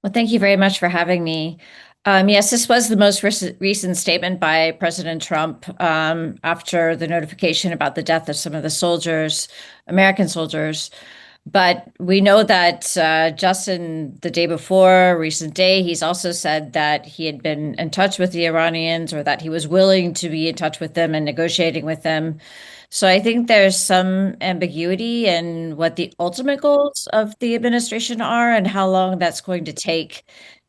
Well, thank you very much for having me. Yes, this was the most recent statement by President Trump after the notification about the death of some of the soldiers, American soldiers. But we know that just in the day before, recent day, he's also said that he had been in touch with the Iranians or that he was willing to be in touch with them and negotiating with them. So I think there's some ambiguity in what the ultimate goals of the administration are and how long that's going to take.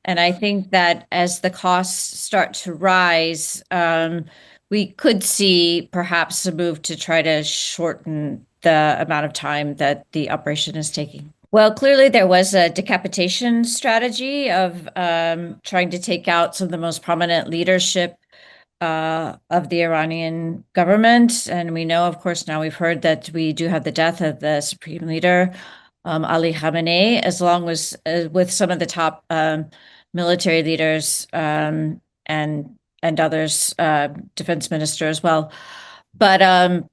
And I think that as the costs start to rise, we could see perhaps a move to try to shorten the amount of time that the operation is taking. Well, clearly there was a decapitation strategy of trying to take out some of the most prominent leadership of the Iranian government. And we know, of course, now we've heard that we do have the death of the supreme leader, Ali Khamenei, as long as with some of the top military leaders and others, defense minister as well. But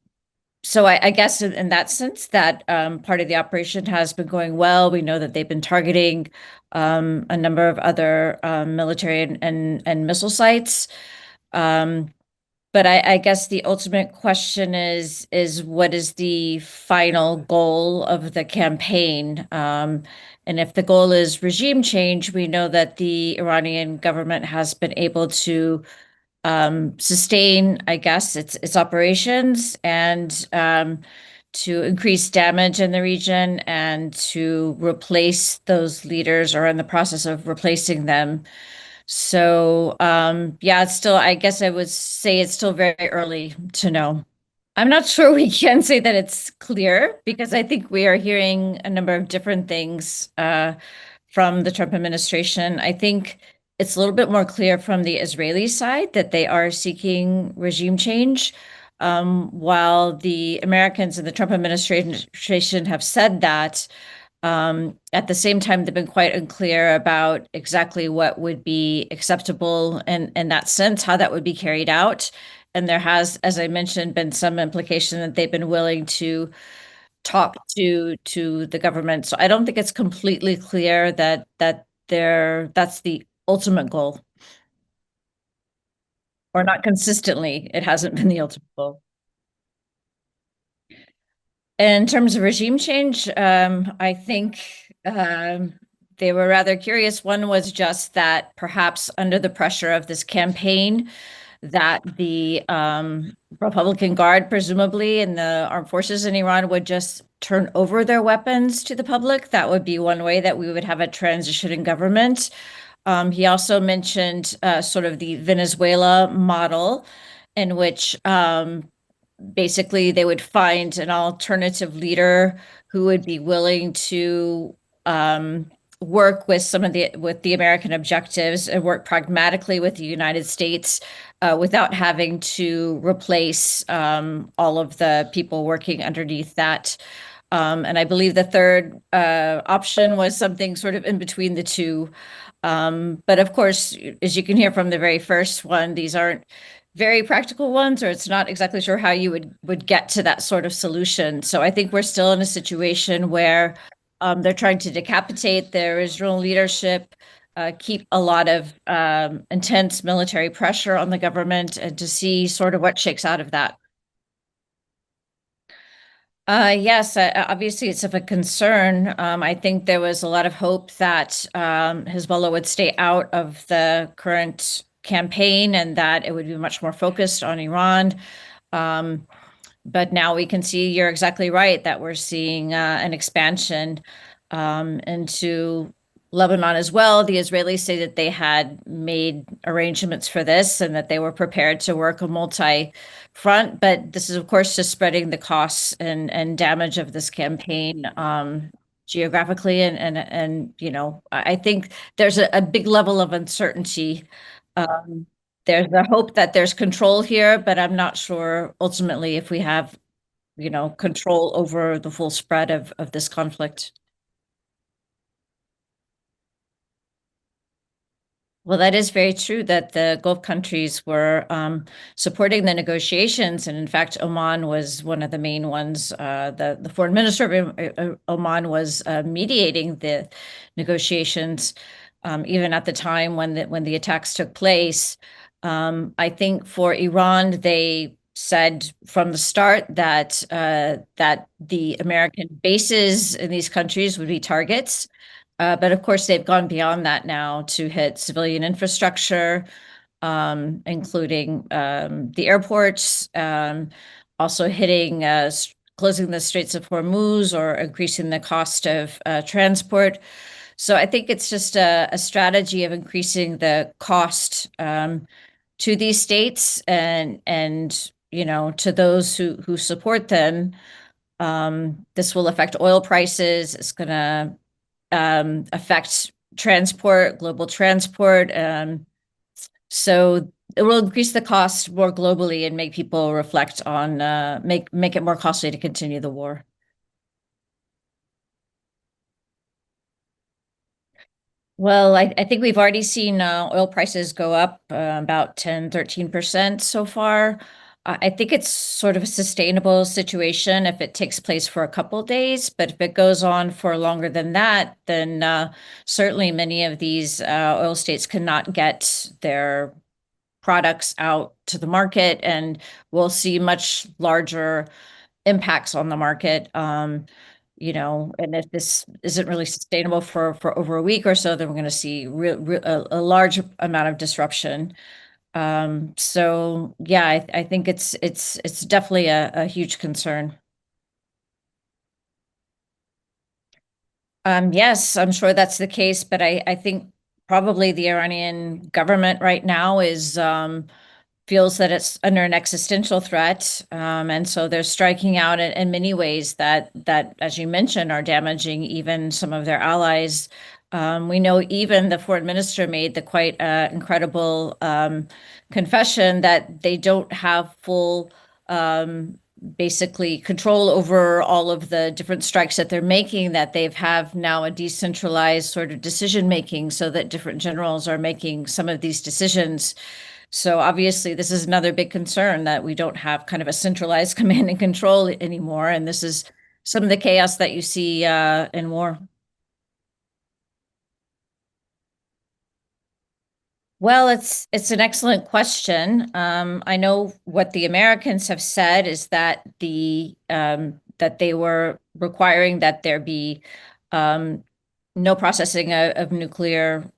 so I guess in that sense, that part of the operation has been going well. We know that they've been targeting a number of other military and missile sites. Um, but I guess the ultimate question is what is the final goal of the campaign? And if the goal is regime change, we know that the Iranian government has been able to sustain, I guess, its operations and to increase damage in the region and to replace those leaders or in the process of replacing them. So, yeah, it's still, I guess I would say it's still very early to know. I'm not sure we can say that it's clear because I think we are hearing a number of different things from the Trump administration. I think it's a little bit more clear from the Israeli side that they are seeking regime change, while the Americans and the Trump administration have said that. At the same time, they've been quite unclear about exactly what would be acceptable in that sense, how that would be carried out. And there has, as I mentioned, been some implication that they've been willing to talk to the government. So I don't think it's completely clear that's the ultimate goal, or not consistently. It hasn't been the ultimate goal. In terms of regime change, I think they were rather curious. One was just that perhaps under the pressure of this campaign, that the Republican Guard, presumably, and the armed forces in Iran would just turn over their weapons to the public. That would be one way that we would have a transition in government. He also mentioned sort of the Venezuela model, in which basically they would find an alternative leader who would be willing to work with the American objectives and work pragmatically with the United States without having to replace all of the people working underneath that. And I believe the third option was something sort of in between the two. But of course, as you can hear from the very first one, these aren't very practical ones, or it's not exactly sure how you would get to that sort of solution. So I think we're still in a situation where they're trying to decapitate their Israel leadership, keep a lot of intense military pressure on the government, and to see sort of what shakes out of that. Yes, obviously it's of a concern. I think there was a lot of hope that Hezbollah would stay out of the current campaign and that it would be much more focused on Iran. Um, but now we can see you're exactly right that we're seeing an expansion into Lebanon as well. The Israelis say that they had made arrangements for this and that they were prepared to work a multi-front, but this is, of course, just spreading the costs and damage of this campaign geographically. And you know, I think there's a big level of uncertainty. Um, there's the hope that there's control here, but I'm not sure ultimately if we have, you know, control over the full spread of this conflict. Well, that is very true that the Gulf countries were supporting the negotiations, and in fact, Oman was one of the main ones. The foreign minister of Oman was mediating the negotiations. even at the time when the attacks took place. I think for Iran, they said from the start that that the American bases in these countries would be targets. But of course, they've gone beyond that now to hit civilian infrastructure, including the airports, also hitting closing the Straits of Hormuz or increasing the cost of transport. So I think it's just a strategy of increasing the cost to these states and to those who support them. This will affect oil prices. It's going to affect transport, global transport. So it will increase the cost more globally and make people reflect on make it more costly to continue the war. Well, I think we've already seen oil prices go up about 10, 13% so far. I think it's sort of a sustainable situation if it takes place for a couple of days, but if it goes on for longer than that, then certainly many of these oil states cannot get their products out to the market, and we'll see much larger impacts on the market. And if this isn't really sustainable for over a week or so, then we're going to see a large amount of disruption. So yeah, I think it's definitely a huge concern. Yes, I'm sure that's the case, but I think probably the Iranian government right now is feels that it's under an existential threat, and so they're striking out in many ways that, as you mentioned, are damaging even some of their allies. We know even the foreign minister made the quite incredible confession that they don't have full, basically, control over all of the different strikes that they're making. That they've have now a decentralized sort of decision making, so that different generals are making some of these decisions. So obviously, this is another big concern that we don't have kind of a centralized command and control anymore. And this is some of the chaos that you see in war. Well, it's an excellent question. I know what the Americans have said is that that they were requiring that there be um, no processing of nuclear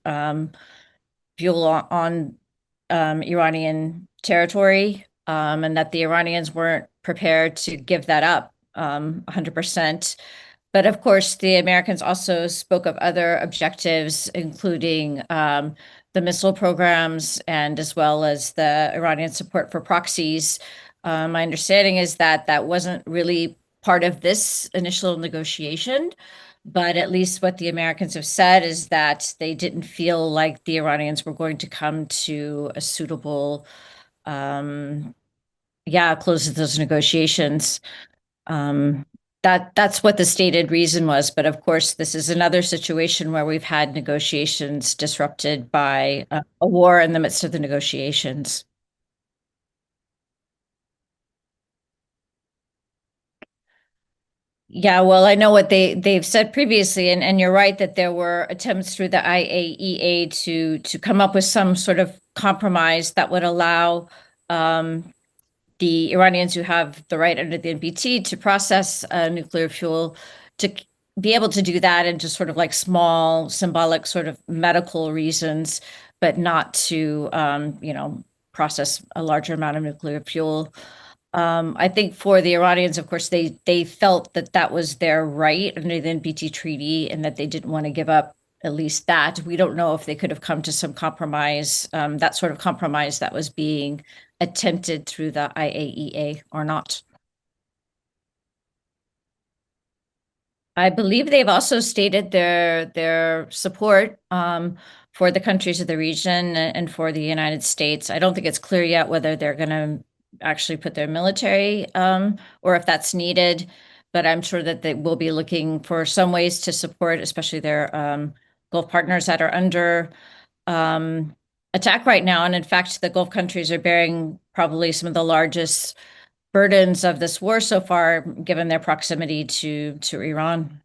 fuel on Iranian territory, and that the Iranians weren't prepared to give that up 100%. But of course, the Americans also spoke of other objectives, including the missile programs and as well as the Iranian support for proxies. My understanding is that that wasn't really part of this initial negotiation, but at least what the Americans have said is that they didn't feel like the Iranians were going to come to a suitable, um, yeah, close to those negotiations. Um, that's what the stated reason was. But of course, this is another situation where we've had negotiations disrupted by a war in the midst of the negotiations. Yeah, well, I know what they've said previously, and you're right that there were attempts through the IAEA to come up with some sort of compromise that would allow the Iranians who have the right under the NPT to process nuclear fuel to be able to do that and just sort of like small symbolic sort of medical reasons, but not to process a larger amount of nuclear fuel. I think for the Iranians, of course, they felt that that was their right under the NPT treaty and that they didn't want to give up at least that. We don't know if they could have come to some compromise, that sort of compromise that was being attempted through the IAEA or not. I believe they've also stated their support for the countries of the region and for the United States. I don't think it's clear yet whether they're going to actually put their military or if that's needed, but I'm sure that they will be looking for some ways to support, especially their Gulf partners that are under um, attack right now. And in fact, the Gulf countries are bearing probably some of the largest burdens of this war so far, given their proximity to Iran.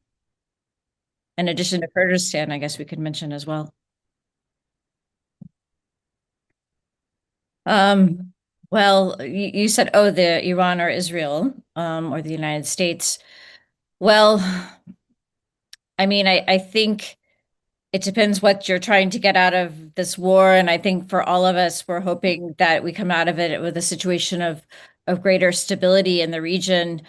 In addition to Kurdistan, I guess we could mention as well. Um, well, you said, oh, the Iran or Israel, or the United States. Well, I mean, I think it depends what you're trying to get out of this war. And I think for all of us, we're hoping that we come out of it with a situation of greater stability in the region.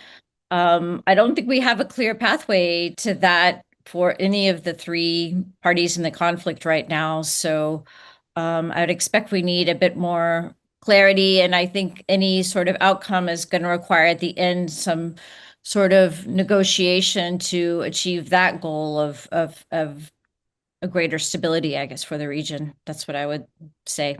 I don't think we have a clear pathway to that for any of the three parties in the conflict right now. So I would expect we need a bit more clarity. And I think any sort of outcome is going to require at the end some sort of negotiation to achieve that goal of a greater stability, I guess, for the region. That's what I would say.